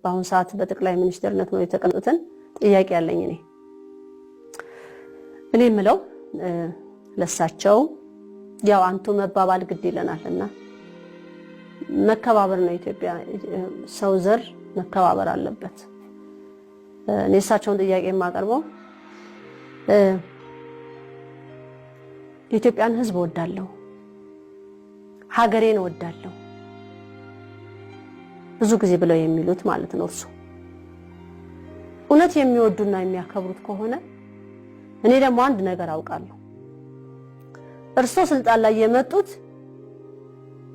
በአሁን ሰዓት በጠቅላይ ሚኒስትርነት ነው የተቀመጡትን ጥያቄ ያለኝ እኔ የምለው ለሳቸው ያው አንቱ መባባል ግድ ይለናልና መከባበር ነው። ኢትዮጵያ ሰው ዘር መከባበር አለበት። እኔ እሳቸውን ጥያቄ የማቀርበው የኢትዮጵያን ሕዝብ ወዳለሁ፣ ሀገሬን ወዳለሁ ብዙ ጊዜ ብለው የሚሉት ማለት ነው። እውነት የሚወዱና የሚያከብሩት ከሆነ እኔ ደግሞ አንድ ነገር አውቃለሁ። እርሶ ስልጣን ላይ የመጡት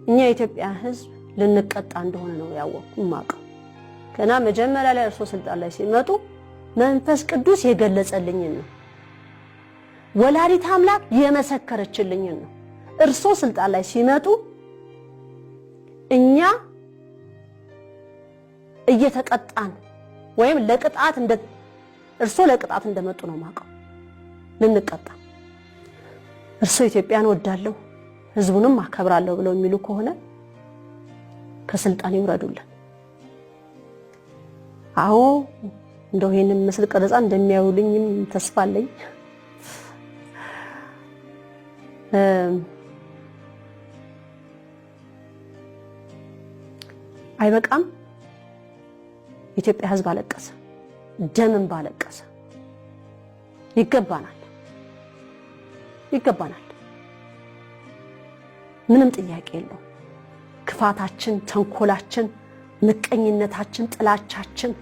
እኛ የኢትዮጵያ ሕዝብ ልንቀጣ እንደሆነ ነው ያወቅኩት። ገና መጀመሪያ ላይ እርሶ ስልጣን ላይ ሲመጡ መንፈስ ቅዱስ የገለጸልኝ ነው፣ ወላዲተ አምላክ የመሰከረችልኝ ነው። እርሶ ስልጣን ላይ ሲመጡ እኛ እየተቀጣን ወይም ለቅጣት እርሶ ለቅጣት እንደመጡ ነው ማቀው። ልንቀጣ እርሶ ኢትዮጵያን ወዳለሁ ህዝቡንም አከብራለሁ ብለው የሚሉ ከሆነ ከስልጣን ይውረዱልን። አዎ እንደው ይሄንን መስል ቀረጻ እንደሚያዩልኝም ተስፋ አለኝ። አይበቃም? ኢትዮጵያ ህዝብ አለቀሰ፣ ደምን ባለቀሰ። ይገባናል። ምንም ጥያቄ የለው። ክፋታችን፣ ተንኮላችን፣ ምቀኝነታችን፣ ጥላቻችን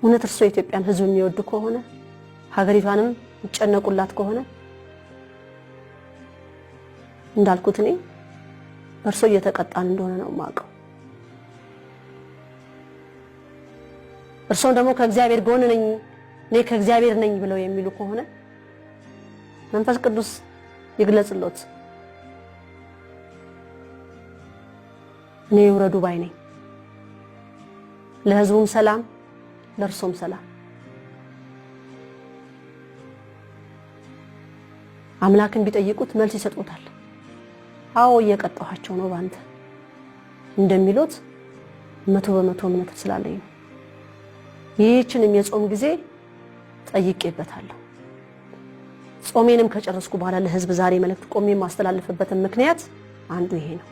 እውነት እርሶ የኢትዮጵያን ህዝብ የሚወዱ ከሆነ ሀገሪቷንም ይጨነቁላት ከሆነ እንዳልኩት እኔ እርሶ እየተቀጣን እንደሆነ ነው ማቀው። እርሶ ደግሞ ከእግዚአብሔር ጎን ነኝ እኔ ከእግዚአብሔር ነኝ ብለው የሚሉ ከሆነ መንፈስ ቅዱስ ይግለጽልዎት። እኔ ይውረዱ ባይ ነኝ። ለህዝቡም ሰላም፣ ለእርሶም ሰላም። አምላክን ቢጠይቁት መልስ ይሰጡታል። አዎ እየቀጣኋቸው ነው ባንተ እንደሚሉት 100% እምነት ስላለኝ ነው። ይህችንም የጾም ጊዜ ጠይቄበታለሁ። ጾሜንም ከጨረስኩ በኋላ ለህዝብ ዛሬ መልእክት ቆሜ ማስተላለፍበት ምክንያት አንዱ ይሄ ነው።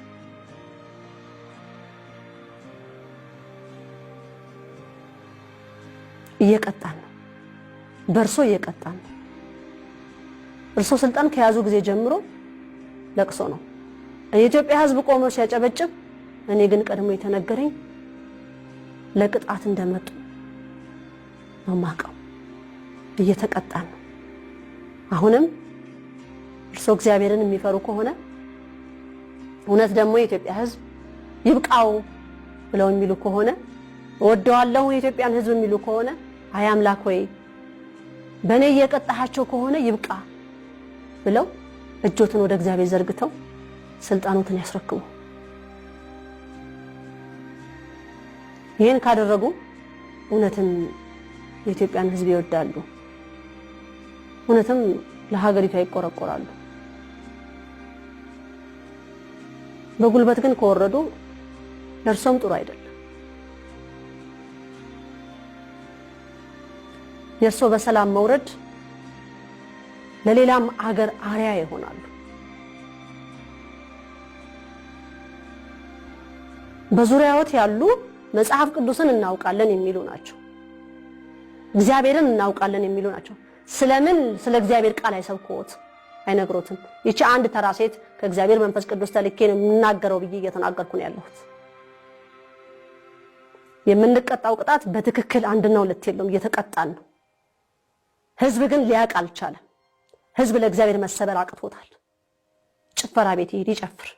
እየቀጣን ነው፣ በእርሶ እየቀጣን ነው። እርሶ ስልጣን ከያዙ ጊዜ ጀምሮ ለቅሶ ነው። የኢትዮጵያ ህዝብ ቆሞ ሲያጨበጭብ፣ እኔ ግን ቀድሞ የተነገረኝ ለቅጣት እንደመጡ ነው ማቀው። እየተቀጣን ነው። አሁንም እርሶ እግዚአብሔርን የሚፈሩ ከሆነ እውነት ደግሞ የኢትዮጵያ ህዝብ ይብቃው ብለው የሚሉ ከሆነ ወደዋለሁ የኢትዮጵያን ህዝብ የሚሉ ከሆነ አይ አምላክ ሆይ በእኔ እየቀጣሃቸው ከሆነ ይብቃ ብለው እጆትን ወደ እግዚአብሔር ዘርግተው ስልጣኑትን ያስረክቡ። ይሄን ካደረጉ እውነትም የኢትዮጵያን ህዝብ ይወዳሉ፣ እውነትም ለሀገሪቷ ይቆረቆራሉ። በጉልበት ግን ከወረዱ ለእርሶም ጥሩ አይደለም። የእርሶ በሰላም መውረድ ለሌላም ሀገር አርአያ ይሆናሉ። በዙሪያዎት ያሉ መጽሐፍ ቅዱስን እናውቃለን የሚሉ ናቸው፣ እግዚአብሔርን እናውቃለን የሚሉ ናቸው። ስለምን ስለ እግዚአብሔር ቃል አይሰብኩት አይነግሮትም? ይቺ አንድ ተራ ሴት ከእግዚአብሔር መንፈስ ቅዱስ ተልኬ ነው የምናገረው ብዬ እየተናገርኩ ነው ያለሁት። የምንቀጣው ቅጣት በትክክል አንድና ሁለት የለውም፣ እየተቀጣን ነው። ህዝብ ግን ሊያውቅ አልቻለም። ህዝብ ለእግዚአብሔር መሰበር አቅቶታል። ጭፈራ ቤት ይሄድ ይጨፍር።